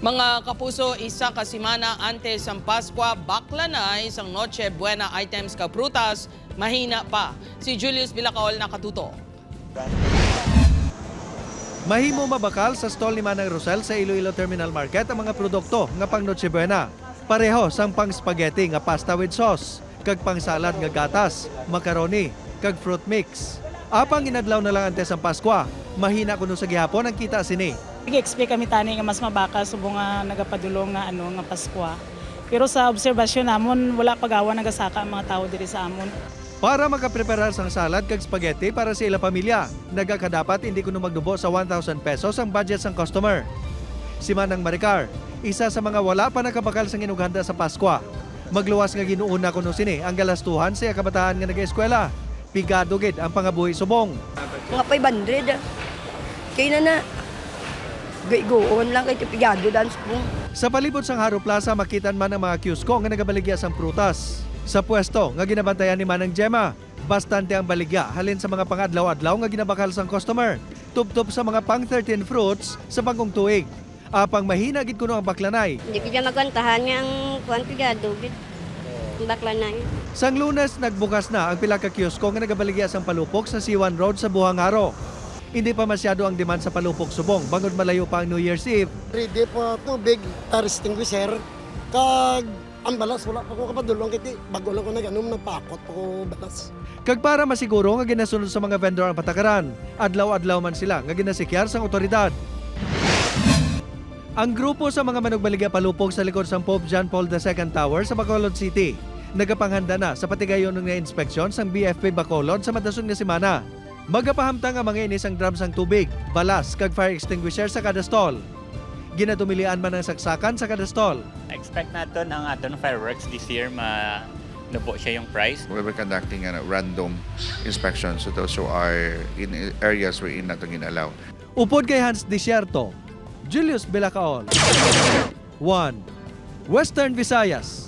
Mga kapuso, isa ka simana antes ang Paskwa, bakla na isang Noche Buena items ka prutas, mahina pa. Si Julius Bilacaol nakatuto. Mahimo mabakal sa stall ni Manang Rosel sa Iloilo Terminal Market ang mga produkto nga pang Noche Buena. Pareho sang pang spaghetti nga pasta with sauce, kag pang salad nga gatas, macaroni, kag fruit mix. Apang inadlaw na lang antes ang Paskwa, mahina kuno sa gihapon ang kita sini. Nag-expect kami tani nga mas mabakal subong nga nagapadulong nga nga Paskwa. Pero sa obserbasyon namon wala pagawa nagasaka ang mga tao diri sa amon. Para makapreparar sang salad kag spaghetti para sa ila pamilya, nagakadapat hindi kuno magdubo sa 1,000 pesos ang budget sang customer. Si Manang Maricar, isa sa mga wala pa nakabakal sang inughanda sa Paskwa. Magluwas nga ginuuna kuno sini ang galastuhan sa kabataan nga nag-eskwela. Pigado gid ang pangabuhi subong. Mga 500. Kaya na. Gaigoon lang kay tipigado dance po. Sa palibot sang Haro Plaza makitan man ang mga kiosko nga nagabaligya sang prutas. Sa pwesto nga ginabantayan ni Manang Gemma, bastante ang baligya halin sa mga pangadlaw-adlaw nga ginabakal sang customer. Tuptop sa mga pang 13 fruits sa bagong tuig. Apang mahina gid kuno ang baklanay. Hindi ko dyan magkantahan nga ang kuwan pigado. Ang bakla na yun. Sang Lunes nagbukas na ang pila ka kiosko nga nagabaligya sang palupok sa C1 Road sa Buhangaro. Hindi pa masyado ang demand sa palupok subong bangod malayo pa ang New Year's Eve. Ready po tubig, fire extinguisher, kag ang balas wala pa ko kapadulong kiti bago lang ko naganom nagpakot pa ko balas. Kag para masiguro nga ginasunod sa mga vendor ang patakaran, adlaw-adlaw man sila nga ginasikyar sang otoridad. Ang grupo sa mga manugbaligya palupok sa likod sang Pope John Paul II Tower sa Bacolod City nagapanghanda na sa patigayon ng inspeksyon sang BFP Bacolod sa madasong nga semana. Magapahamtang ang mga inis ang drums ng tubig, balas, kag fire extinguisher sa kada stall. Ginatumilian man ang saksakan sa kada stall. Expect natin ang aton fireworks this year nabuo siya yung price. We were conducting a random inspection so those who are in areas wherein not ginalaw. Upod kay Hans Desierto, Julius Bilacaol. 1. Western Visayas.